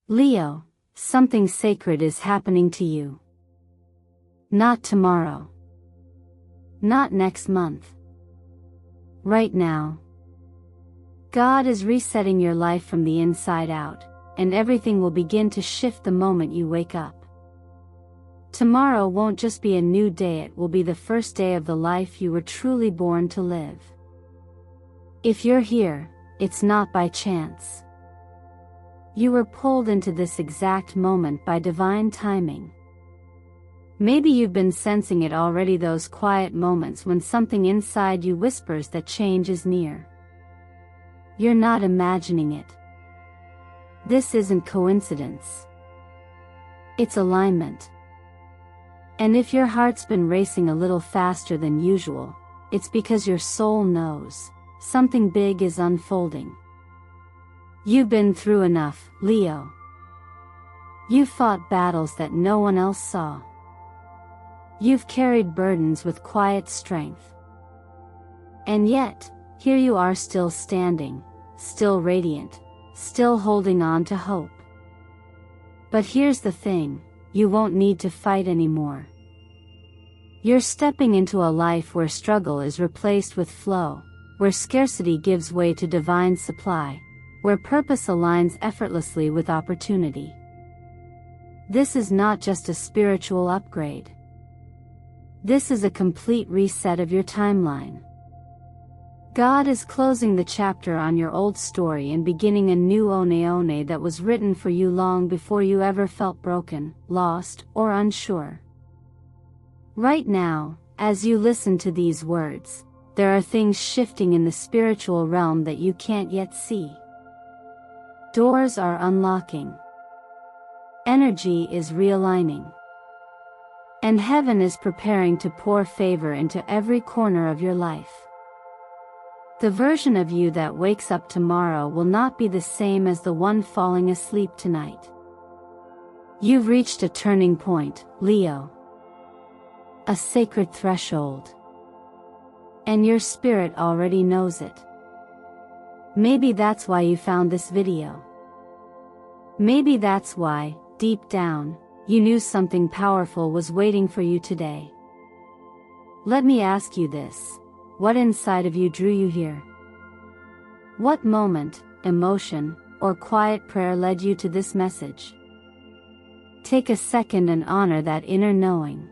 Leo, something sacred is happening to you. Not tomorrow. Not next month. Right now. God is resetting your life from the inside out, and everything will begin to shift the moment you wake up. Tomorrow won't just be a new day, it will be the first day of the life you were truly born to live. If you're here, it's not by chance. You were pulled into this exact moment by divine timing. Maybe you've been sensing it already, those quiet moments when something inside you whispers that change is near. You're not imagining it. This isn't coincidence. It's alignment. And if your heart's been racing a little faster than usual, it's because your soul knows something big is unfolding. You've been through enough, Leo. You've fought battles that no one else saw. You've carried burdens with quiet strength. And yet, here you are, still standing, still radiant, still holding on to hope. But here's the thing, you won't need to fight anymore. You're stepping into a life where struggle is replaced with flow, where scarcity gives way to divine supply, where purpose aligns effortlessly with opportunity. This is not just a spiritual upgrade. This is a complete reset of your timeline. God is closing the chapter on your old story and beginning a new one that was written for you long before you ever felt broken, lost, or unsure. Right now, as you listen to these words, there are things shifting in the spiritual realm that you can't yet see. Doors are unlocking. Energy is realigning. And heaven is preparing to pour favor into every corner of your life. The version of you that wakes up tomorrow will not be the same as the one falling asleep tonight. You've reached a turning point, Leo. A sacred threshold. And your spirit already knows it. Maybe that's why you found this video. Maybe that's why, deep down, you knew something powerful was waiting for you today. Let me ask you this. What inside of you drew you here? What moment, emotion, or quiet prayer led you to this message? Take a second and honor that inner knowing.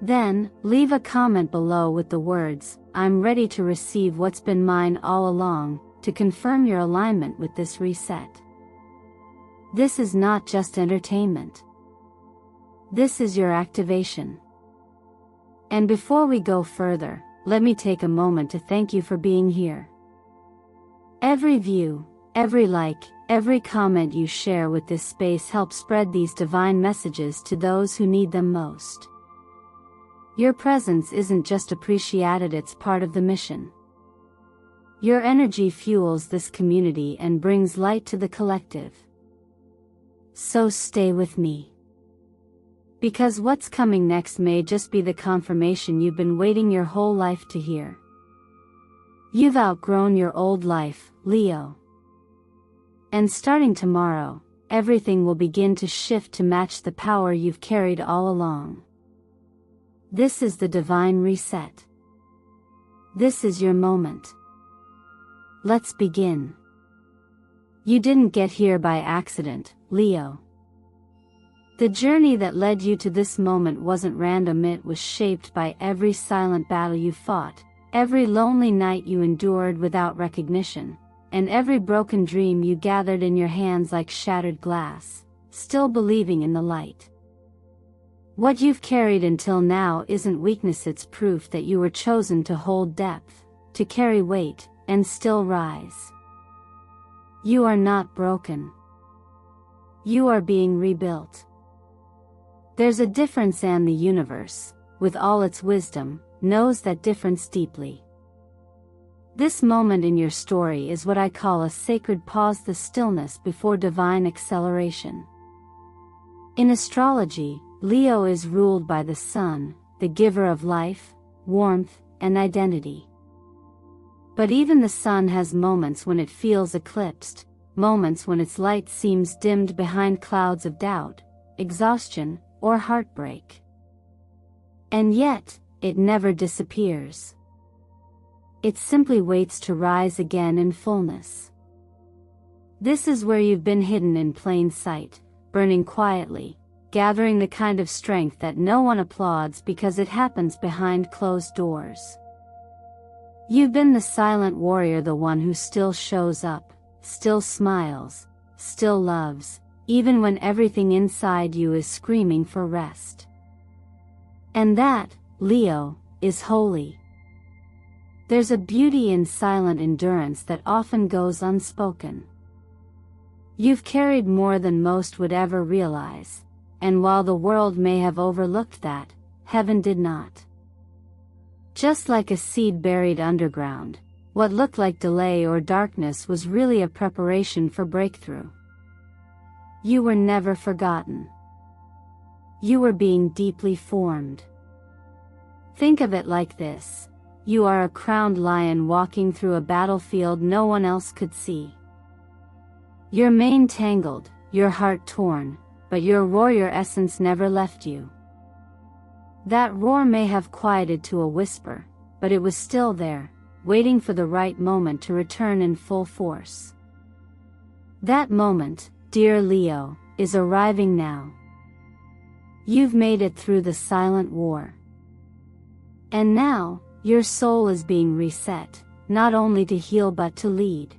Then, leave a comment below with the words, "I'm ready to receive what's been mine all along," to confirm your alignment with this reset. This is not just entertainment. This is your activation. And before we go further, let me take a moment to thank you for being here. Every view, every like, every comment you share with this space helps spread these divine messages to those who need them most. Your presence isn't just appreciated, it's part of the mission. Your energy fuels this community and brings light to the collective. So stay with me. Because what's coming next may just be the confirmation you've been waiting your whole life to hear. You've outgrown your old life, Leo. And starting tomorrow, everything will begin to shift to match the power you've carried all along. This is the divine reset. This is your moment. Let's begin. You didn't get here by accident, Leo. The journey that led you to this moment wasn't random, it was shaped by every silent battle you fought, every lonely night you endured without recognition, and every broken dream you gathered in your hands like shattered glass, still believing in the light. What you've carried until now isn't weakness, it's proof that you were chosen to hold depth, to carry weight, and still rise. You are not broken. You are being rebuilt. There's a difference, and the universe, with all its wisdom, knows that difference deeply. This moment in your story is what I call a sacred pause, the stillness before divine acceleration. In astrology, Leo is ruled by the sun, the giver of life, warmth, and identity. But even the sun has moments when it feels eclipsed, moments when its light seems dimmed behind clouds of doubt, exhaustion, or heartbreak. And yet, it never disappears. It simply waits to rise again in fullness. This is where you've been hidden in plain sight, burning quietly, gathering the kind of strength that no one applauds because it happens behind closed doors. You've been the silent warrior, the one who still shows up, still smiles, still loves, even when everything inside you is screaming for rest. And that, Leo, is holy. There's a beauty in silent endurance that often goes unspoken. You've carried more than most would ever realize, and while the world may have overlooked that, heaven did not. Just like a seed buried underground, what looked like delay or darkness was really a preparation for breakthrough. You were never forgotten. You were being deeply formed. Think of it like this: you are a crowned lion walking through a battlefield no one else could see. Your mane tangled, your heart torn, but your warrior essence never left you. That roar may have quieted to a whisper, but it was still there, waiting for the right moment to return in full force. That moment, dear Leo, is arriving now. You've made it through the silent war. And now, your soul is being reset, not only to heal but to lead.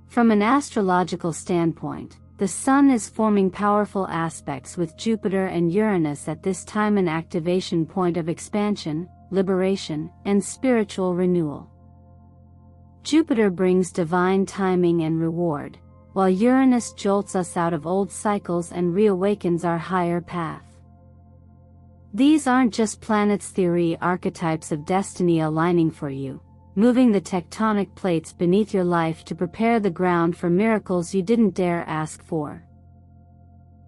From an astrological standpoint, the Sun is forming powerful aspects with Jupiter and Uranus at this time, an activation point of expansion, liberation, and spiritual renewal. Jupiter brings divine timing and reward, while Uranus jolts us out of old cycles and reawakens our higher path. These aren't just planets' theory archetypes of destiny aligning for you, moving the tectonic plates beneath your life to prepare the ground for miracles you didn't dare ask for.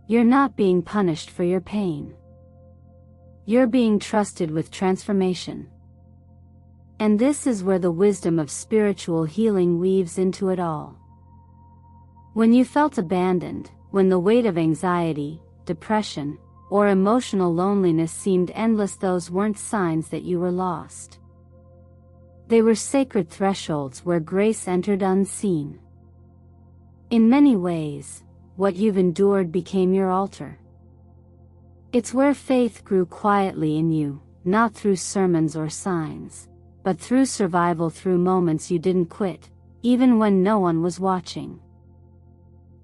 You're not being punished for your pain. You're being trusted with transformation. And this is where the wisdom of spiritual healing weaves into it all. When you felt abandoned, when the weight of anxiety, depression, or emotional loneliness seemed endless, those weren't signs that you were lost. They were sacred thresholds where grace entered unseen. In many ways, what you've endured became your altar. It's where faith grew quietly in you, not through sermons or signs, but through survival, through moments you didn't quit, even when no one was watching.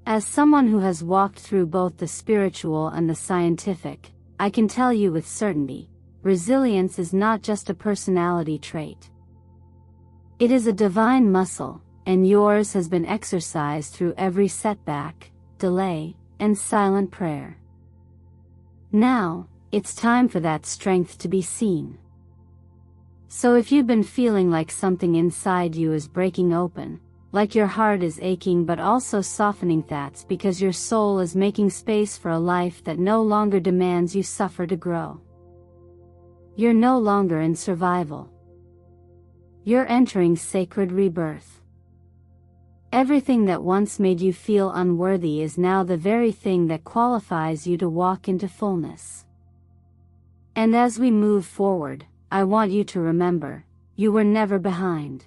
As someone who has walked through both the spiritual and the scientific, I can tell you with certainty, resilience is not just a personality trait. It is a divine muscle, and yours has been exercised through every setback, delay, and silent prayer. Now, it's time for that strength to be seen. So if you've been feeling like something inside you is breaking open, like your heart is aching but also softening, that's because your soul is making space for a life that no longer demands you suffer to grow. You're no longer in survival. You're entering sacred rebirth. Everything that once made you feel unworthy is now the very thing that qualifies you to walk into fullness. And as we move forward, I want you to remember, you were never behind.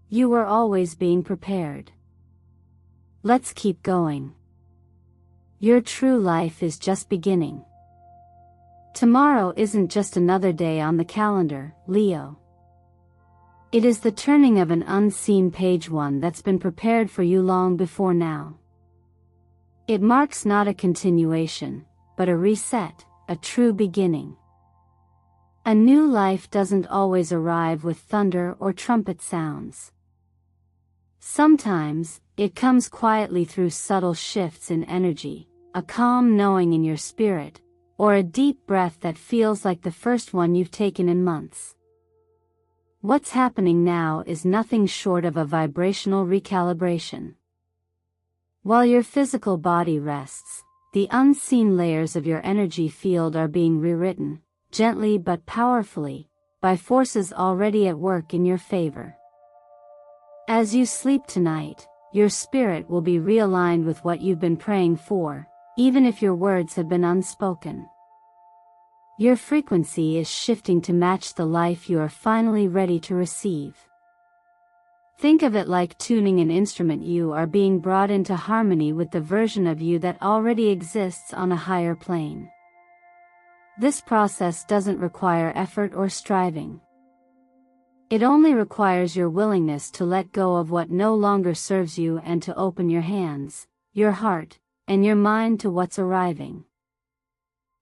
You were always being prepared. Let's keep going. Your true life is just beginning. Tomorrow isn't just another day on the calendar, Leo. It is the turning of an unseen page, one that's been prepared for you long before now. It marks not a continuation, but a reset, a true beginning. A new life doesn't always arrive with thunder or trumpet sounds. Sometimes, it comes quietly through subtle shifts in energy, a calm knowing in your spirit, or a deep breath that feels like the first one you've taken in months. What's happening now is nothing short of a vibrational recalibration. While your physical body rests, the unseen layers of your energy field are being rewritten, gently but powerfully, by forces already at work in your favor. As you sleep tonight, your spirit will be realigned with what you've been praying for, even if your words have been unspoken. Your frequency is shifting to match the life you are finally ready to receive. Think of it like tuning an instrument. You are being brought into harmony with the version of you that already exists on a higher plane. This process doesn't require effort or striving. It only requires your willingness to let go of what no longer serves you and to open your hands, your heart, and your mind to what's arriving.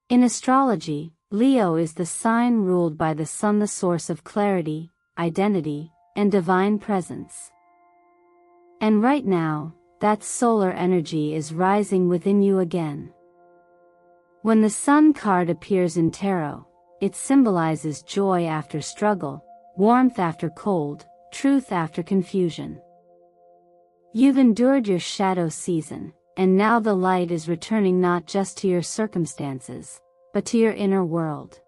In astrology, Leo is the sign ruled by the sun, the source of clarity, identity, and divine presence. And right now, that solar energy is rising within you again. When the sun card appears in tarot, it symbolizes joy after struggle, warmth after cold, truth after confusion. You've endured your shadow season, and now the light is returning not just to your circumstances, but to your inner world.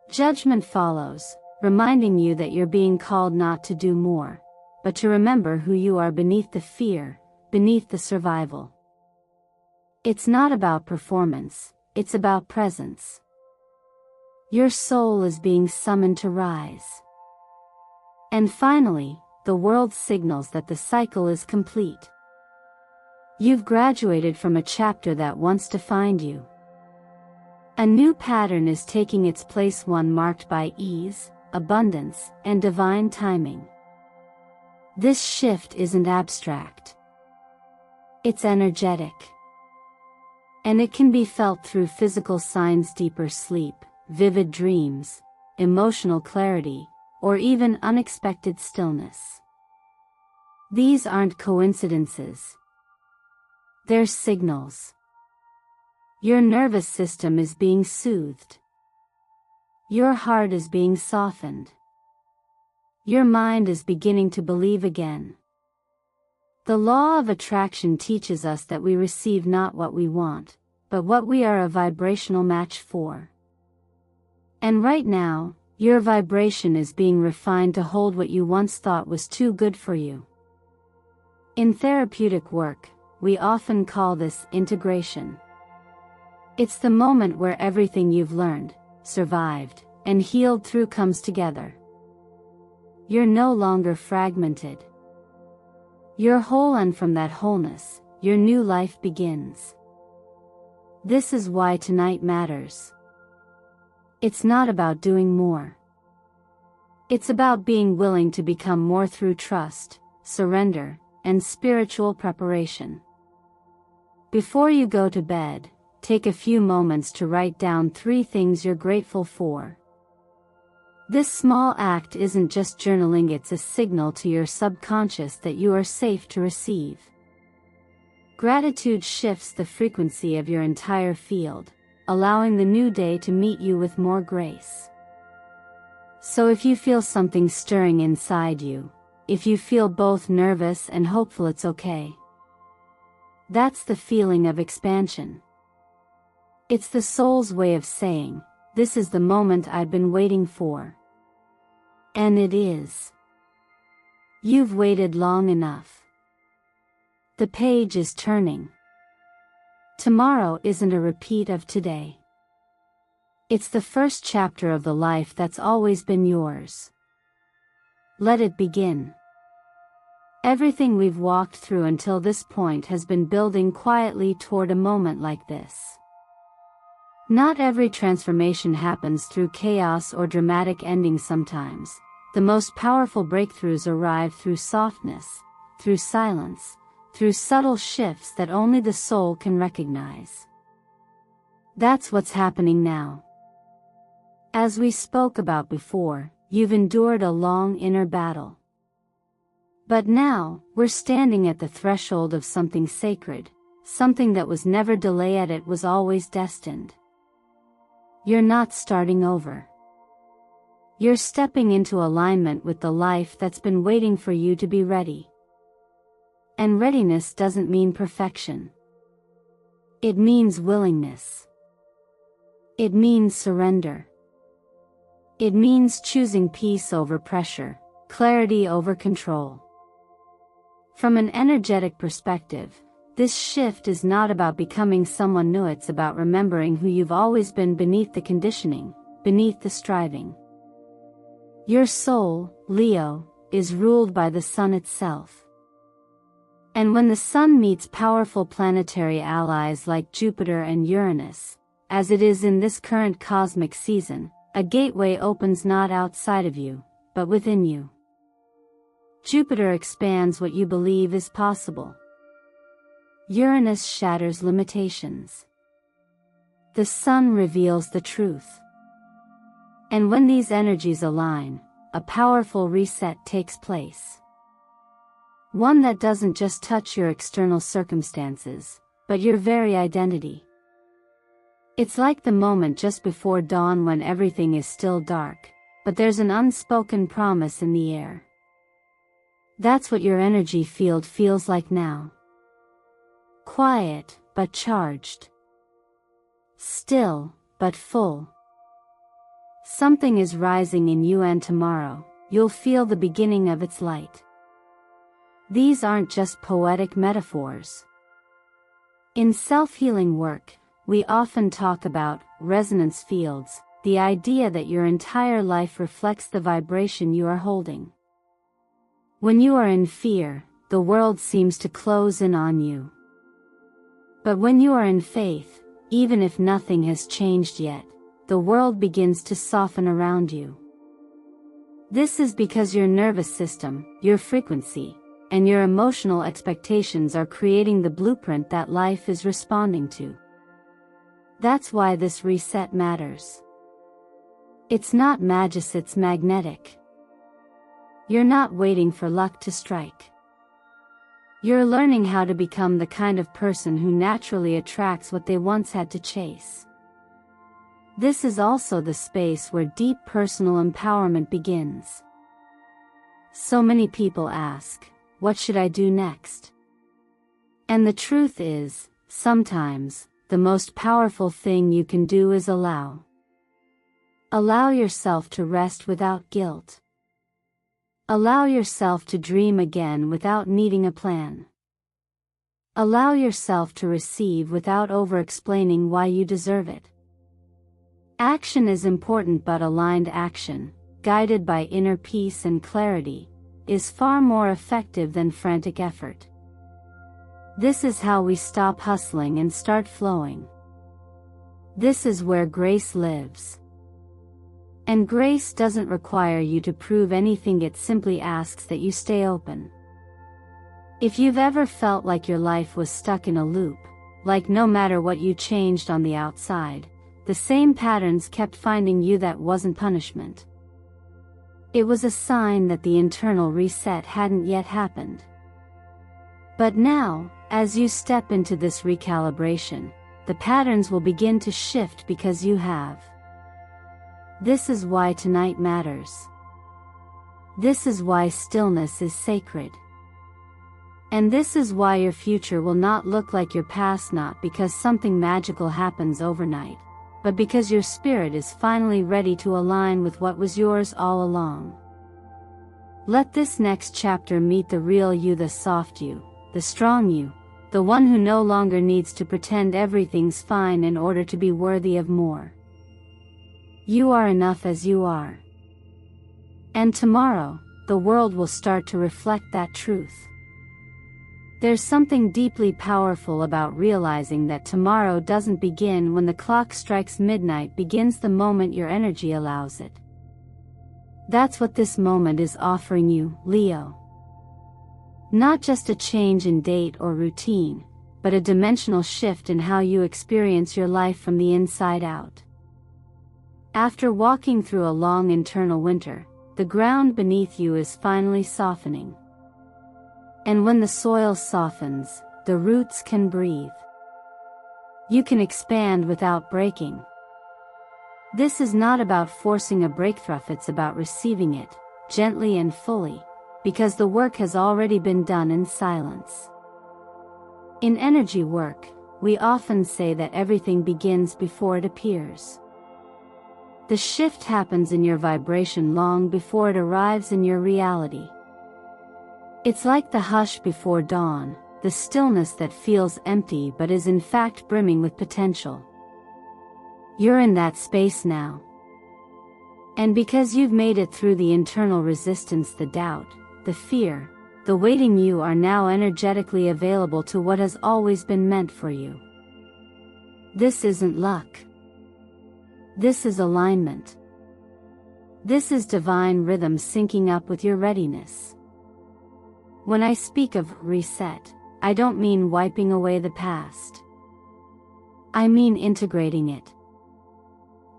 Judgment follows, reminding you that you're being called not to do more, but to remember who you are beneath the fear, beneath the survival. It's not about performance, it's about presence. Your soul is being summoned to rise. And finally, the world signals that the cycle is complete. You've graduated from a chapter that once defined you. A new pattern is taking its place, one marked by ease, abundance, and divine timing. This shift isn't abstract. It's energetic. And it can be felt through physical signs: deeper sleep, vivid dreams, emotional clarity, or even unexpected stillness. These aren't coincidences. They're signals. Your nervous system is being soothed. Your heart is being softened. Your mind is beginning to believe again. The law of attraction teaches us that we receive not what we want, but what we are a vibrational match for. And right now, your vibration is being refined to hold what you once thought was too good for you. In therapeutic work, we often call this integration. It's the moment where everything you've learned, survived, and healed through comes together. You're no longer fragmented. You're whole, and from that wholeness, your new life begins. This is why tonight matters. It's not about doing more. It's about being willing to become more through trust, surrender, and spiritual preparation. Before you go to bed, take a few moments to write down 3 things you're grateful for. This small act isn't just journaling, it's a signal to your subconscious that you are safe to receive. Gratitude shifts the frequency of your entire field, allowing the new day to meet you with more grace. So if you feel something stirring inside you, if you feel both nervous and hopeful, it's okay. That's the feeling of expansion. It's the soul's way of saying, this is the moment I've been waiting for. And it is. You've waited long enough. The page is turning. Tomorrow isn't a repeat of today. It's the first chapter of the life that's always been yours. Let it begin. Everything we've walked through until this point has been building quietly toward a moment like this. Not every transformation happens through chaos or dramatic endings. Sometimes, the most powerful breakthroughs arrive through softness, through silence, through subtle shifts that only the soul can recognize. That's what's happening now. As we spoke about before, you've endured a long inner battle. But now, we're standing at the threshold of something sacred, something that was never delayed, it was always destined. You're not starting over. You're stepping into alignment with the life that's been waiting for you to be ready. And readiness doesn't mean perfection. It means willingness. It means surrender. It means choosing peace over pressure, clarity over control. From an energetic perspective, this shift is not about becoming someone new, it's about remembering who you've always been beneath the conditioning, beneath the striving. Your soul, Leo, is ruled by the sun itself. And when the sun meets powerful planetary allies like Jupiter and Uranus, as it is in this current cosmic season, a gateway opens not outside of you, but within you. Jupiter expands what you believe is possible. Uranus shatters limitations. The sun reveals the truth. And when these energies align, a powerful reset takes place. One that doesn't just touch your external circumstances, but your very identity. It's like the moment just before dawn when everything is still dark, but there's an unspoken promise in the air. That's what your energy field feels like now. Quiet, but charged. Still, but full. Something is rising in you, and tomorrow, you'll feel the beginning of its light. These aren't just poetic metaphors. In self-healing work, we often talk about resonance fields, the idea that your entire life reflects the vibration you are holding. When you are in fear, the world seems to close in on you. But when you are in faith, even if nothing has changed yet, the world begins to soften around you. This is because your nervous system, your frequency, and your emotional expectations are creating the blueprint that life is responding to. That's why this reset matters. It's not magic, it's magnetic. You're not waiting for luck to strike. You're learning how to become the kind of person who naturally attracts what they once had to chase. This is also the space where deep personal empowerment begins. So many people ask, what should I do next? And the truth is, sometimes, the most powerful thing you can do is allow. Allow yourself to rest without guilt. Allow yourself to dream again without needing a plan. Allow yourself to receive without over-explaining why you deserve it. Action is important, but aligned action, guided by inner peace and clarity, is far more effective than frantic effort. This is how we stop hustling and start flowing. This is where grace lives. And grace doesn't require you to prove anything, it simply asks that you stay open. If you've ever felt like your life was stuck in a loop, like no matter what you changed on the outside, the same patterns kept finding you, that wasn't punishment. It was a sign that the internal reset hadn't yet happened. But now, as you step into this recalibration, the patterns will begin to shift because you have. This is why tonight matters. This is why stillness is sacred. And this is why your future will not look like your past, not because something magical happens overnight, but because your spirit is finally ready to align with what was yours all along. Let this next chapter meet the real you, the soft you, the strong you, the one who no longer needs to pretend everything's fine in order to be worthy of more. You are enough as you are. And tomorrow, the world will start to reflect that truth. There's something deeply powerful about realizing that tomorrow doesn't begin when the clock strikes midnight, begins the moment your energy allows it. That's what this moment is offering you, Leo. Not just a change in date or routine, but a dimensional shift in how you experience your life from the inside out. After walking through a long internal winter, the ground beneath you is finally softening. And when the soil softens, the roots can breathe. You can expand without breaking. This is not about forcing a breakthrough, it's about receiving it, gently and fully, because the work has already been done in silence. In energy work, we often say that everything begins before it appears. The shift happens in your vibration long before it arrives in your reality. It's like the hush before dawn, the stillness that feels empty but is in fact brimming with potential. You're in that space now. And because you've made it through the internal resistance, the doubt, the fear, the waiting, you are now energetically available to what has always been meant for you. This isn't luck. This is alignment. This is divine rhythm syncing up with your readiness. When I speak of reset, I don't mean wiping away the past. I mean integrating it.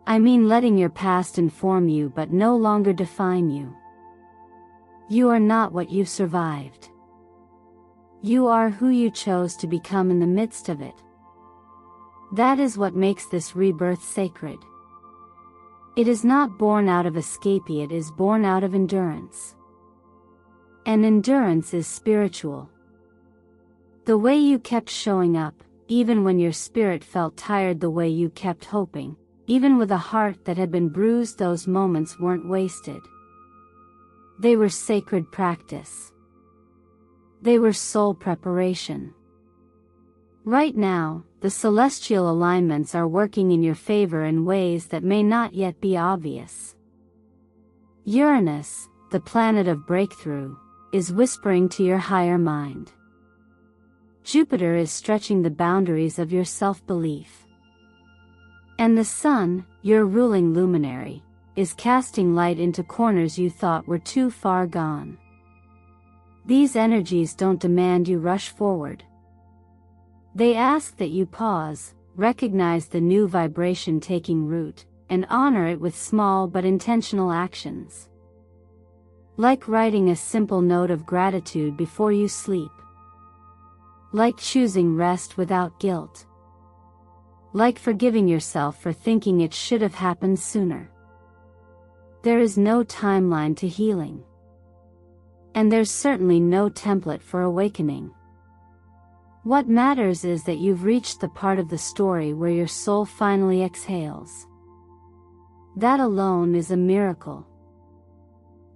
I mean letting your past inform you but no longer define you. You are not what you survived. You are who you chose to become in the midst of it. That is what makes this rebirth sacred. It is not born out of escape, it is born out of endurance. And endurance is spiritual. The way you kept showing up, even when your spirit felt tired, the way you kept hoping, even with a heart that had been bruised, those moments weren't wasted. They were sacred practice. They were soul preparation. Right now, the celestial alignments are working in your favor in ways that may not yet be obvious. Uranus, the planet of breakthrough, is whispering to your higher mind. Jupiter is stretching the boundaries of your self-belief. And the Sun, your ruling luminary, is casting light into corners you thought were too far gone. These energies don't demand you rush forward. They ask that you pause, recognize the new vibration taking root, and honor it with small but intentional actions. Like writing a simple note of gratitude before you sleep. Like choosing rest without guilt. Like forgiving yourself for thinking it should have happened sooner. There is no timeline to healing. And there's certainly no template for awakening. What matters is that you've reached the part of the story where your soul finally exhales. That alone is a miracle.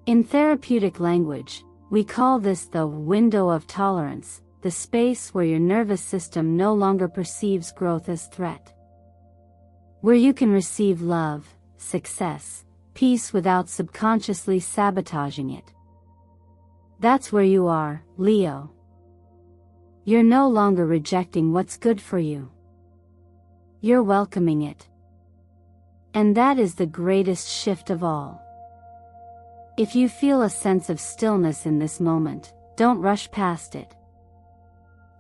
In therapeutic language, we call this the window of tolerance, the space where your nervous system no longer perceives growth as threat. Where you can receive love, success, peace without subconsciously sabotaging it. That's where you are, Leo. You're no longer rejecting what's good for you. You're welcoming it. And that is the greatest shift of all. If you feel a sense of stillness in this moment, don't rush past it.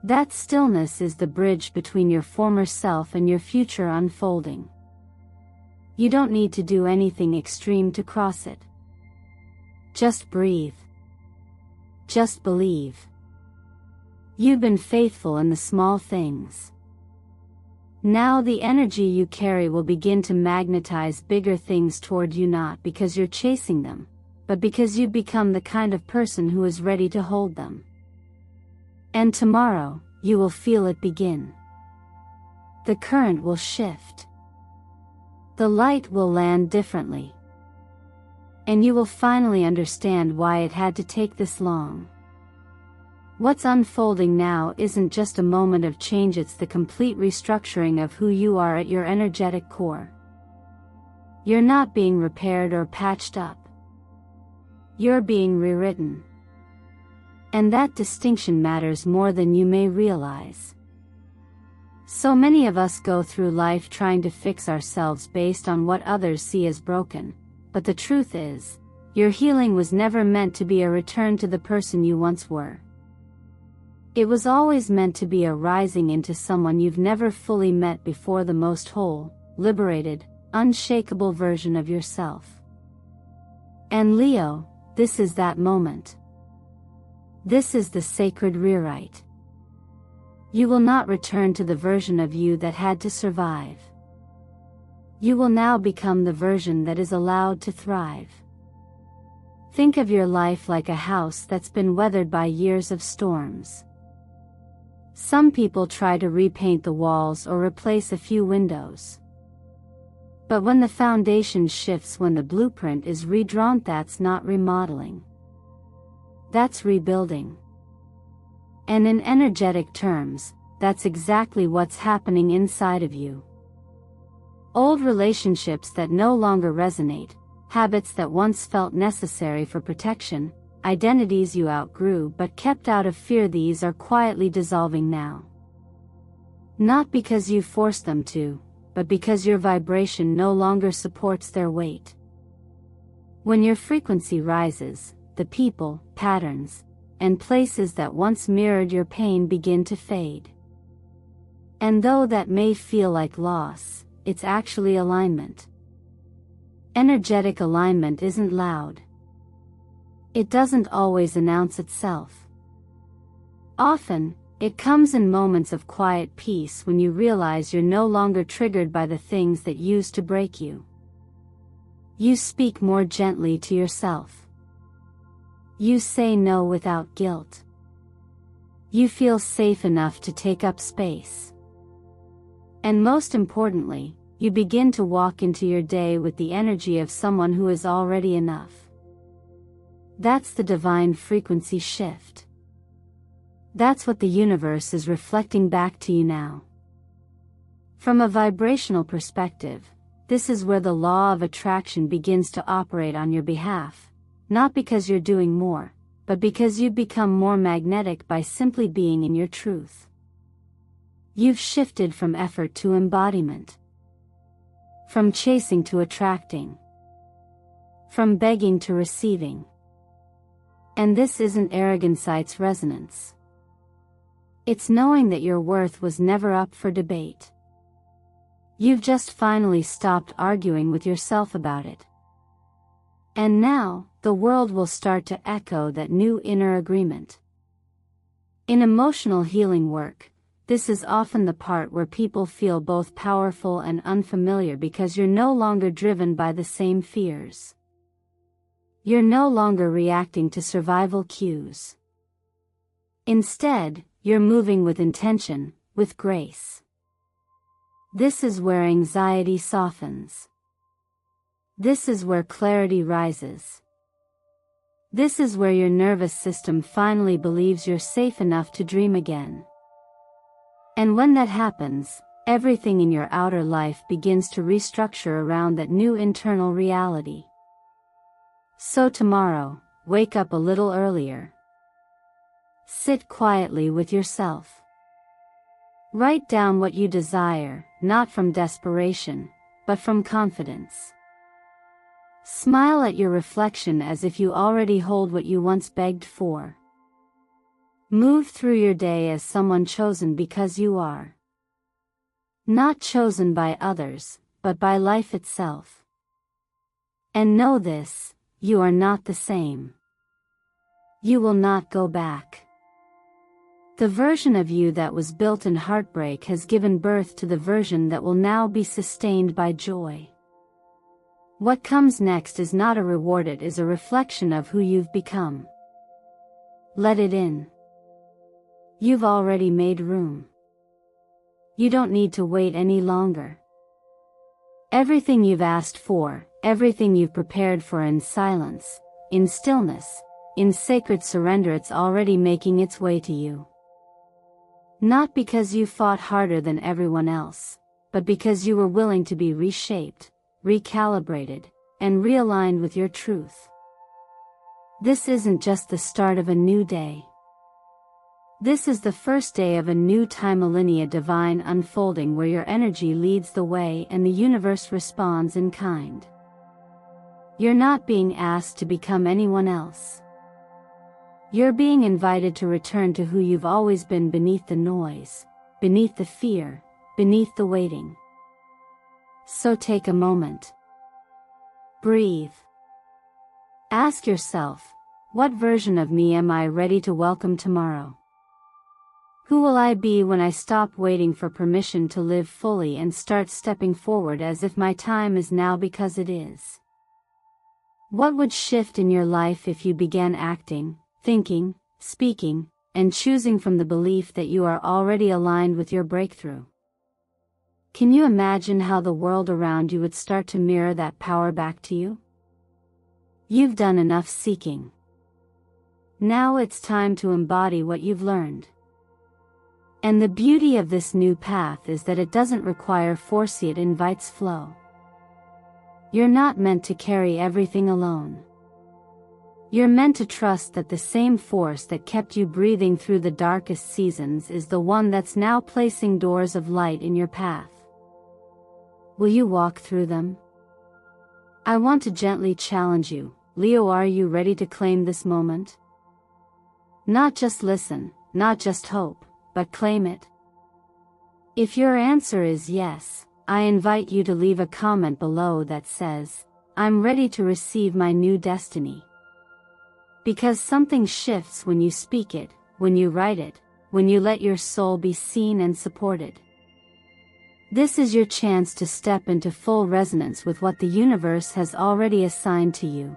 That stillness is the bridge between your former self and your future unfolding. You don't need to do anything extreme to cross it. Just breathe. Just believe. You've been faithful in the small things. Now the energy you carry will begin to magnetize bigger things toward you, not because you're chasing them, but because you've become the kind of person who is ready to hold them. And tomorrow, you will feel it begin. The current will shift. The light will land differently. And you will finally understand why it had to take this long. What's unfolding now isn't just a moment of change, it's the complete restructuring of who you are at your energetic core. You're not being repaired or patched up. You're being rewritten. And that distinction matters more than you may realize. So many of us go through life trying to fix ourselves based on what others see as broken, but the truth is, your healing was never meant to be a return to the person you once were. It was always meant to be a rising into someone you've never fully met before, the most whole, liberated, unshakable version of yourself. And Leo, this is that moment. This is the sacred rewrite. You will not return to the version of you that had to survive. You will now become the version that is allowed to thrive. Think of your life like a house that's been weathered by years of storms. Some people try to repaint the walls or replace a few windows. But when the foundation shifts, when the blueprint is redrawn, that's not remodeling. That's rebuilding. And in energetic terms, that's exactly what's happening inside of you. Old relationships that no longer resonate, habits that once felt necessary for protection, identities you outgrew but kept out of fear, these are quietly dissolving now. Not because you forced them to, but because your vibration no longer supports their weight. When your frequency rises, the people, patterns, and places that once mirrored your pain begin to fade. And though that may feel like loss, it's actually alignment. Energetic alignment isn't loud. It doesn't always announce itself. Often, it comes in moments of quiet peace when you realize you're no longer triggered by the things that used to break you. You speak more gently to yourself. You say no without guilt. You feel safe enough to take up space. And most importantly, you begin to walk into your day with the energy of someone who is already enough. That's the divine frequency shift. That's what the universe is reflecting back to you now. From a vibrational perspective, this is where the law of attraction begins to operate on your behalf, not because you're doing more, but because you've become more magnetic by simply being in your truth. You've shifted from effort to embodiment. From chasing to attracting. From begging to receiving. And this isn't arrogance, it's resonance. It's knowing that your worth was never up for debate. You've just finally stopped arguing with yourself about it. And now, the world will start to echo that new inner agreement. In emotional healing work, this is often the part where people feel both powerful and unfamiliar because you're no longer driven by the same fears. You're no longer reacting to survival cues. Instead, you're moving with intention, with grace. This is where anxiety softens. This is where clarity rises. This is where your nervous system finally believes you're safe enough to dream again. And when that happens, everything in your outer life begins to restructure around that new internal reality. So tomorrow, wake up a little earlier. Sit quietly with yourself. Write down what you desire, not from desperation, but from confidence. Smile at your reflection as if you already hold what you once begged for. Move through your day as someone chosen because you are. Not chosen by others, but by life itself. And know this, you are not the same. You will not go back. The version of you that was built in heartbreak has given birth to the version that will now be sustained by joy. What comes next is not a reward, it is a reflection of who you've become. Let it in. You've already made room. You don't need to wait any longer. Everything you've asked for, everything you've prepared for in silence, in stillness, in sacred surrender, it's already making its way to you. Not because you fought harder than everyone else, but because you were willing to be reshaped, recalibrated, and realigned with your truth. This isn't just the start of a new day. This is the first day of a new time millennia divine unfolding where your energy leads the way and the universe responds in kind. You're not being asked to become anyone else. You're being invited to return to who you've always been, beneath the noise, beneath the fear, beneath the waiting. So take a moment. Breathe. Ask yourself, what version of me am I ready to welcome tomorrow? Who will I be when I stop waiting for permission to live fully and start stepping forward as if my time is now, because it is? What would shift in your life if you began acting, thinking, speaking, and choosing from the belief that you are already aligned with your breakthrough? Can you imagine how the world around you would start to mirror that power back to you? You've done enough seeking. Now it's time to embody what you've learned. And the beauty of this new path is that it doesn't require force, it invites flow. You're not meant to carry everything alone. You're meant to trust that the same force that kept you breathing through the darkest seasons is the one that's now placing doors of light in your path. Will you walk through them? I want to gently challenge you, Leo. Are you ready to claim this moment? Not just listen, not just hope, but claim it. If your answer is yes, I invite you to leave a comment below that says, "I'm ready to receive my new destiny." Because something shifts when you speak it, when you write it, when you let your soul be seen and supported. This is your chance to step into full resonance with what the universe has already assigned to you.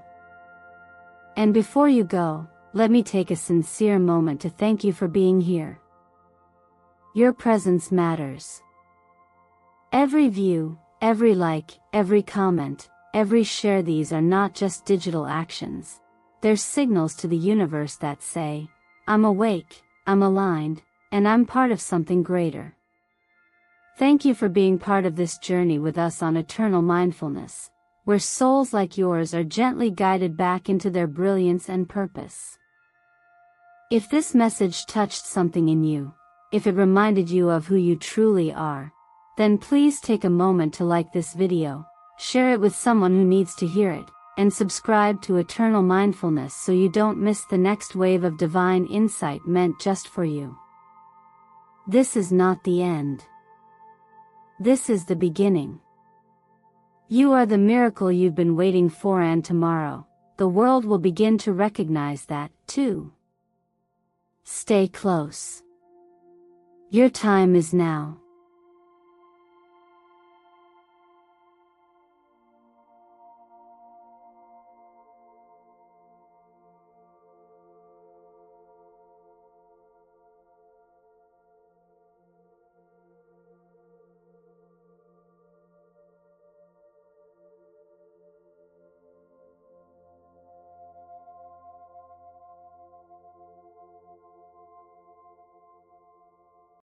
And before you go, let me take a sincere moment to thank you for being here. Your presence matters. Every view, every like, every comment, every share, these are not just digital actions. They're signals to the universe that say, "I'm awake, I'm aligned, and I'm part of something greater." Thank you for being part of this journey with us on Eternal Mindfulness, where souls like yours are gently guided back into their brilliance and purpose. If this message touched something in you, if it reminded you of who you truly are, then please take a moment to like this video, share it with someone who needs to hear it, and subscribe to Eternal Mindfulness so you don't miss the next wave of divine insight meant just for you. This is not the end. This is the beginning. You are the miracle you've been waiting for, and tomorrow, the world will begin to recognize that, too. Stay close. Your time is now.